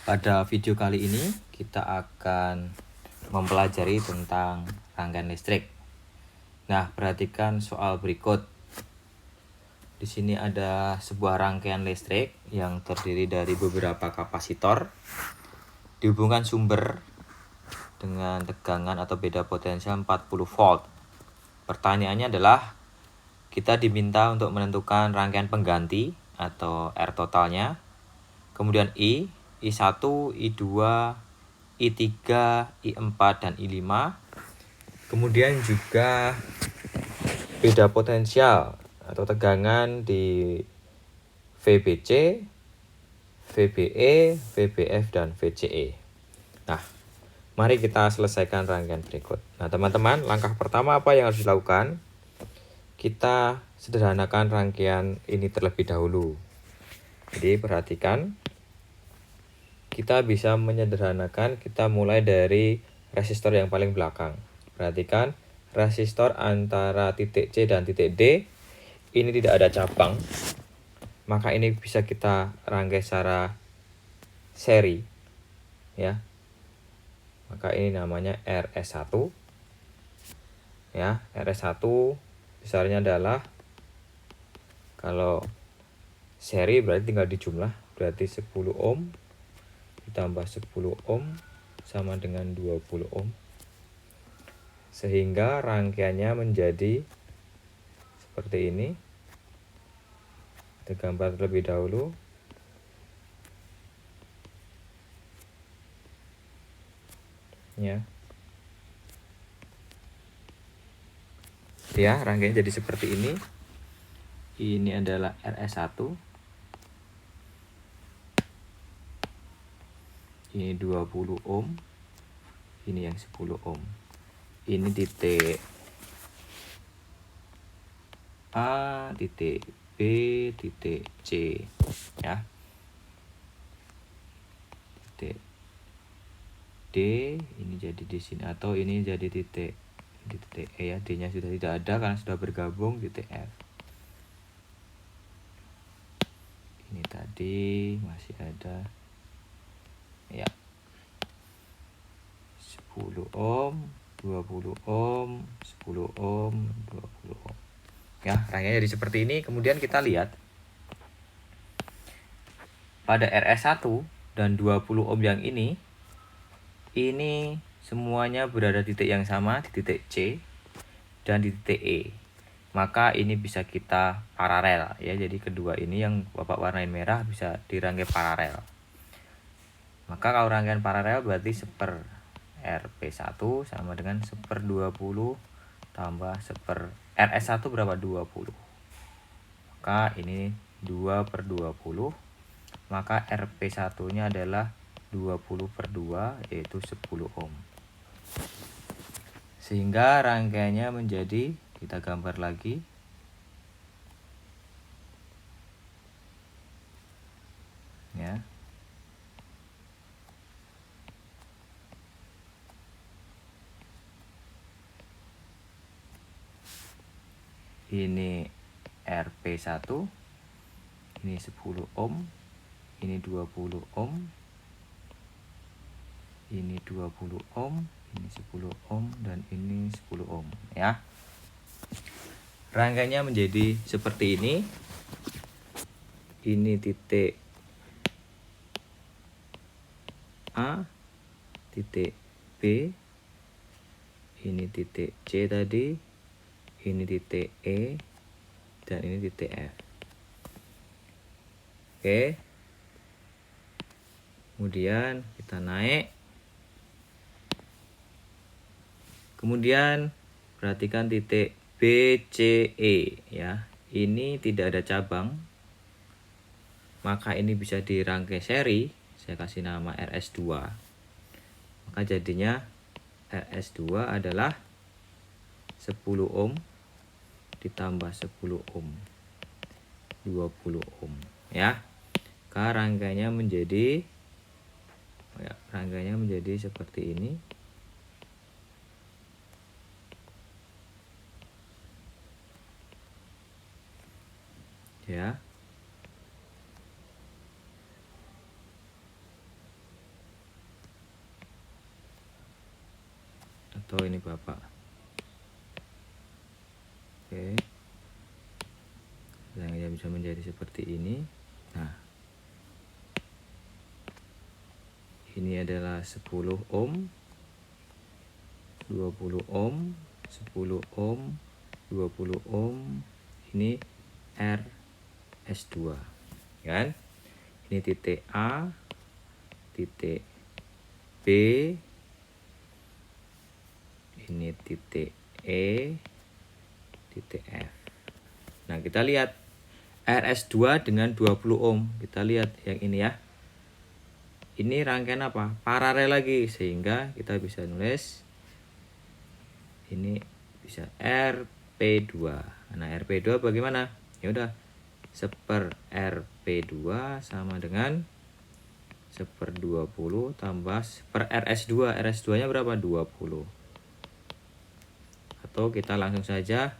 Pada video kali ini kita akan mempelajari tentang rangkaian listrik. Nah, perhatikan soal berikut. Di sini ada sebuah rangkaian listrik yang terdiri dari beberapa kapasitor dihubungkan sumber dengan tegangan atau beda potensial 40 volt. Pertanyaannya adalah kita diminta untuk menentukan rangkaian pengganti atau R totalnya. Kemudian I1, I2, I3, I4, dan I5. Kemudian juga beda potensial atau tegangan di VBC, VBE, VBF, dan VCE. Nah, mari kita selesaikan rangkaian berikut. Nah, teman-teman, langkah pertama apa yang harus dilakukan? Kita sederhanakan rangkaian ini terlebih dahulu. Jadi, perhatikan. Kita bisa menyederhanakan, kita mulai dari resistor yang paling belakang. Perhatikan, resistor antara titik C dan titik D ini tidak ada cabang, maka ini bisa kita rangkai secara seri, ya. Maka ini namanya RS1, ya. RS1 besarnya adalah, kalau seri berarti tinggal dijumlah, berarti 10 ohm ditambah 10 ohm sama dengan 20 ohm. Sehingga rangkaiannya menjadi seperti ini. Kita gambar terlebih dahulu. Ya. Ya, rangkaiannya jadi seperti ini. Ini adalah RS1. Ini 20 ohm. Ini yang 10 ohm. Ini titik A, titik B, titik C, ya. Titik D ini jadi di sini, atau ini jadi titik E, ya. D-nya sudah tidak ada karena sudah bergabung. Titik F. Ini tadi masih ada, ya. 10 ohm, 20 ohm, 10 ohm, 20 ohm. Ya, rangkaiannya jadi seperti ini. Kemudian kita lihat pada RS1 dan 20 ohm yang ini semuanya berada di titik yang sama, di titik C dan di titik E. Maka ini bisa kita paralel, ya. Jadi kedua ini yang Bapak warnain merah bisa dirangkai paralel. Maka kalau rangkaian paralel berarti 1 RP1 sama dengan 1/20 tambah RS1 berapa? 20. Maka ini 2/20. Maka RP1-nya adalah 20/2, yaitu 10 ohm. Sehingga rangkaiannya menjadi, kita gambar lagi. Ya. Ini RP1, ini 10 ohm, ini 20 ohm, ini 20 ohm, ini 10 ohm, dan ini 10 ohm, ya. Rangkaiannya menjadi seperti ini. Ini titik A, titik B, ini titik C tadi, ini titik E, dan ini titik F. Oke. Kemudian kita naik. Kemudian perhatikan titik BCE, ya. Ini tidak ada cabang, maka ini bisa dirangkai seri. Saya kasih nama RS2. Maka jadinya RS2 adalah 10 ohm ditambah 10 ohm, 20 ohm, ya. Rangkaiannya menjadi, ya, rangkaiannya menjadi seperti ini. Ya. atau ini Bapak. Oke. Rangkaiannya bisa menjadi seperti ini. Nah, ini adalah 10 ohm, 20 ohm, 10 ohm, 20 ohm. Ini RS2 kan. Ini titik A, titik B, ini titik E, titik F. Nah, kita lihat RS2 dengan 20 ohm. Kita lihat yang ini ya. Ini rangkaian apa? Paralel lagi, sehingga kita bisa nulis ini bisa RP2. Nah, RP2 bagaimana? Ya udah, 1 RP2 sama dengan 1/20 tambah per RS2. RS2 nya berapa? 20. Atau kita langsung saja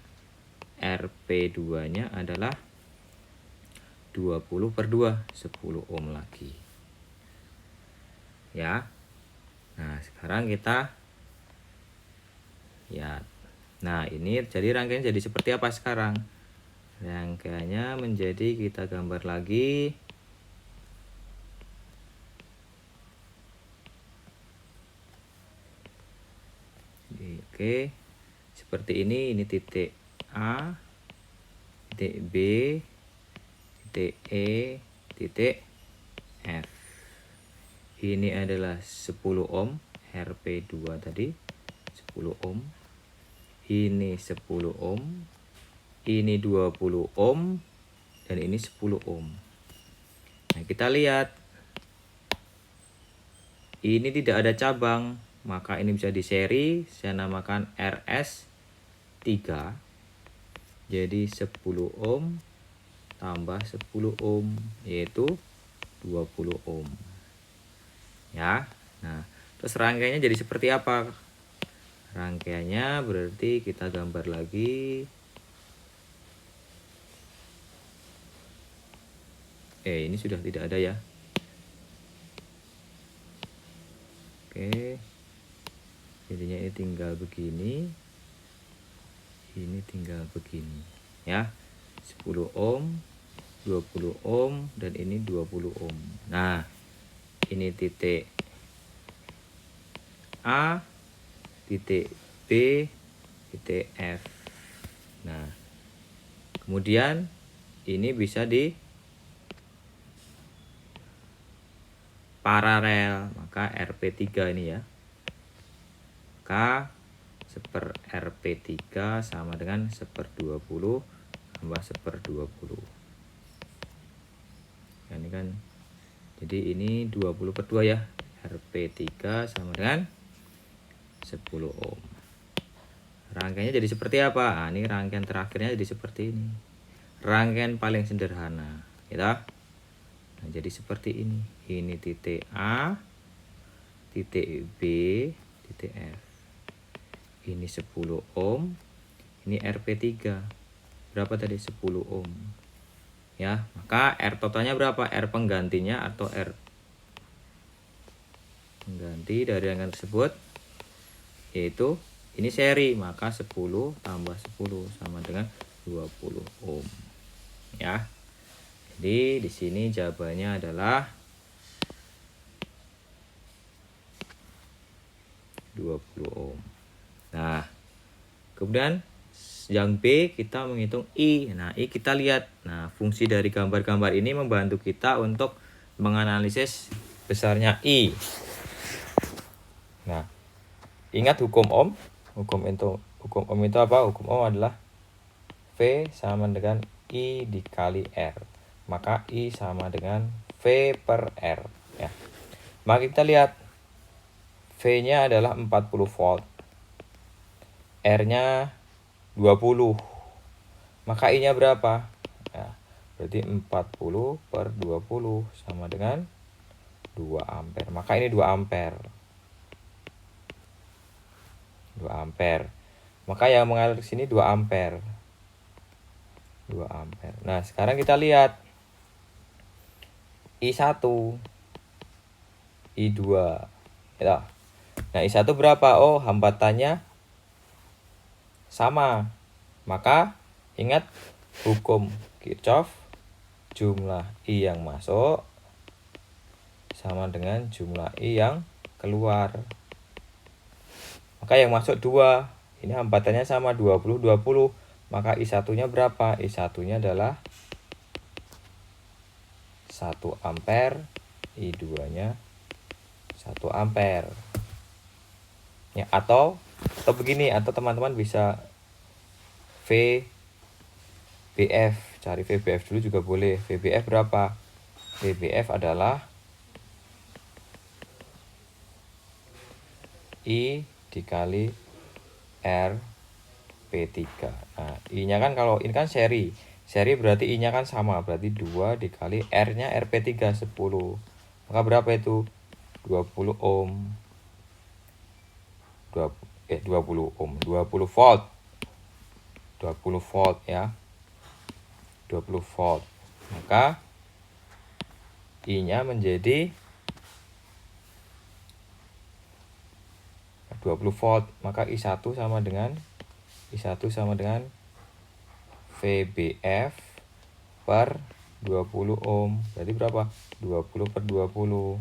RP2 nya adalah 20/2, 10 ohm lagi ya. Nah, sekarang kita lihat. Nah, ini jadi rangkaian jadi seperti apa sekarang? Rangkaiannya menjadi, kita gambar lagi. Oke, seperti ini titik A, titik B, titik E, titik F. Ini adalah 10 ohm, RP2 tadi 10 ohm. Ini 10 ohm, ini 20 ohm, dan ini 10 ohm. Nah, kita lihat ini tidak ada cabang, maka ini bisa di seri. Saya namakan RS3. Jadi 10 ohm tambah 10 ohm, yaitu 20 ohm ya. Nah, terus rangkaiannya jadi seperti apa? Rangkaiannya berarti kita gambar lagi. Ini sudah tidak ada ya. Oke, jadinya ini tinggal begini, ini tinggal begini ya. 10 ohm, 20 ohm, dan ini 20 ohm. Nah, ini titik A, titik B, titik F. Nah, kemudian ini bisa di paralel, maka RP3 ini ya. Maka 1 RP3 sama dengan 1/20 tambah 1/20. Nah, ini kan jadi ini 20/2 ya. RP3 sama dengan 10 ohm. Rangkaiannya jadi seperti apa? Nah, ini rangkaian terakhirnya jadi seperti ini. Rangkaian paling sederhana, gitu. Nah, jadi seperti ini. Ini titik A, titik B, titik F. Ini 10 ohm, ini RP3. Berapa tadi? 10 ohm. Ya, maka R totalnya berapa? R penggantinya atau R pengganti dari rangkaian tersebut yaitu ini seri, maka 10 tambah 10 sama dengan 20 ohm. Ya. Jadi di sini jawabannya adalah 20 ohm. Nah, kemudian yang B kita menghitung I. Nah, I kita lihat. Nah, fungsi dari gambar-gambar ini membantu kita untuk menganalisis besarnya I. Nah, ingat hukum Ohm. Hukum Ohm itu apa? Hukum Ohm adalah V sama dengan I dikali R. Maka I sama dengan V per R. Ya. Maka kita lihat. V-nya adalah 40 volt. R-nya 20. Maka I-nya berapa? Ya, berarti 40/20 sama dengan 2 ampere. Maka ini 2 ampere. 2 ampere. Maka yang mengalir ke sini 2 ampere. 2 ampere. Nah, sekarang kita lihat I1, I2. Ya. Nah, I1 berapa? Oh, hambatannya sama. Maka ingat hukum Kirchhoff, jumlah I yang masuk sama dengan jumlah I yang keluar. Maka yang masuk 2. Ini hambatannya sama 20 20. Maka I1-nya berapa? I1-nya adalah 1 ampere, I2-nya 1 ampere. Ya, atau begini, atau teman-teman bisa VBF, cari VBF dulu juga boleh. VBF berapa? VBF adalah I dikali R P3. Nah, I-nya kan kalau ini kan seri. Seri berarti I-nya kan sama, berarti 2 dikali R-nya RP3 10. Maka berapa itu? 20 ohm. 20 ohm, 20 volt. 20 volt ya. 20 volt. Maka I-nya menjadi 20 volt. Maka I1 sama dengan VBF per 20 ohm. Berarti berapa? 20 per 20.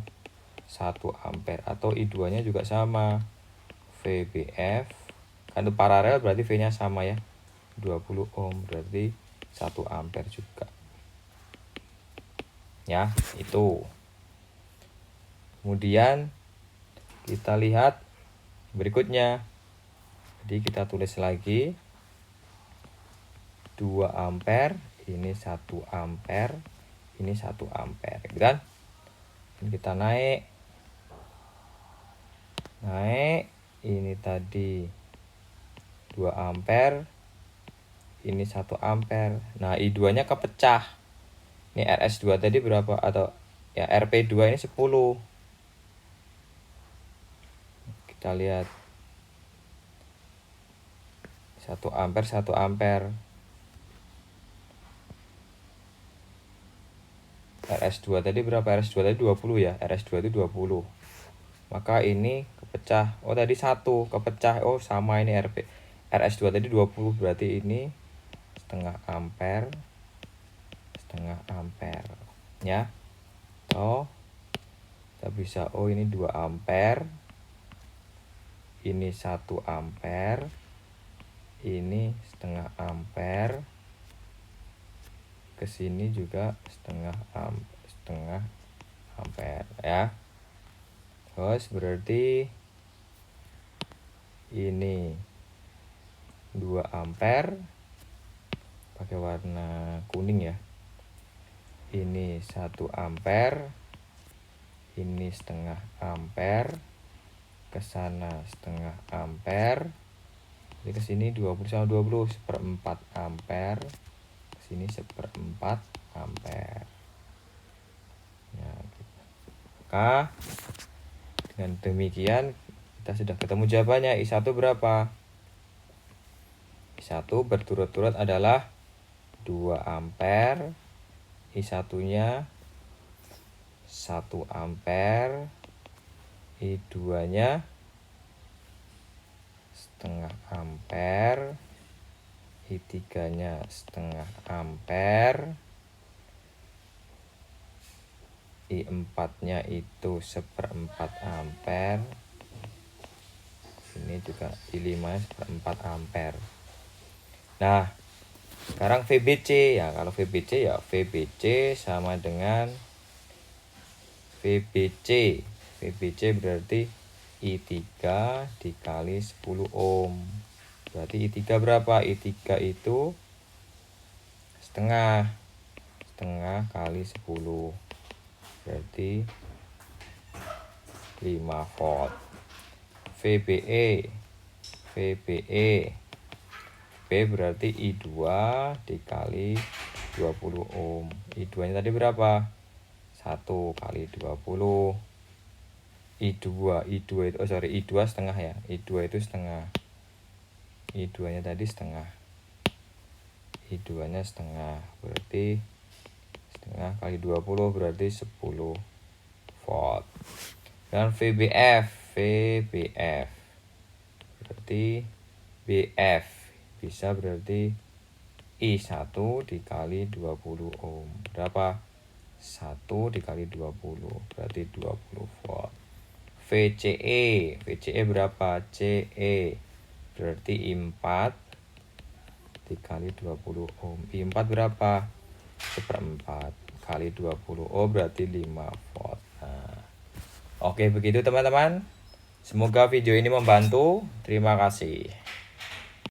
1 ampere. Atau I2-nya juga sama. VBF. Kan itu paralel berarti V-nya sama ya. 20 ohm. Berarti 1 ampere juga. Ya, itu. Kemudian kita lihat berikutnya. Jadi kita tulis lagi 2 ampere, ini 1 ampere, ini 1 ampere, gitu kan? Dan kita naik, ini tadi 2 ampere, ini 1 ampere. Nah, I2-nya kepecah. Ini RS2 tadi berapa? Atau ya RP2 ini 10. Kita lihat 1 ampere, 1 ampere. RS2 tadi berapa? RS2 tadi 20 ya. RS2 itu 20. Maka ini kepecah. Oh, tadi 1 kepecah. Oh, sama ini RS2 tadi 20, berarti ini setengah ampere. Setengah ampere. Ya. Oh. Kita bisa ini 2 ampere. Ini 1 ampere. Ini setengah ampere. Kesini juga setengah ampere ya. Terus berarti ini 2 ampere pakai warna kuning ya. Ini 1 ampere. Ini setengah ampere. Ke sana setengah ampere. Jadi ke sini 20 sama 20 seperempat ampere. Ke sini seperempat ampere. Ya, gitu. Maka dengan demikian kita sudah ketemu jawabannya. I1 berapa? I1 berturut-turut adalah 2 ampere. I1-nya 1 ampere. I2-nya setengah ampere. I3-nya setengah ampere. I4-nya itu seperempat ampere. Ini juga I5-nya seperempat ampere. Nah, sekarang VBC ya. Kalau VBC ya VBC sama dengan VBC. VBC berarti I3 dikali 10 ohm. Berarti I3 berapa? I3 itu setengah kali 10. Berarti 5 volt. VBE V berarti I2 dikali 20 ohm. I2 nya tadi berapa? 1 kali 20. I2 itu I2 setengah ya. I2 itu setengah. I2 nya tadi setengah. I2 nya setengah. Berarti setengah kali 20 berarti 10 volt. Dan VBF VBF. Berarti BF bisa berarti I1 dikali 20 ohm. Berapa? 1 dikali 20 berarti 20 volt. VCE berapa? CE berarti I4 dikali 20 ohm. I4 berapa? 1/4 kali 20 ohm berarti 5 volt. Nah, oke begitu teman-teman. Semoga video ini membantu. Terima kasih.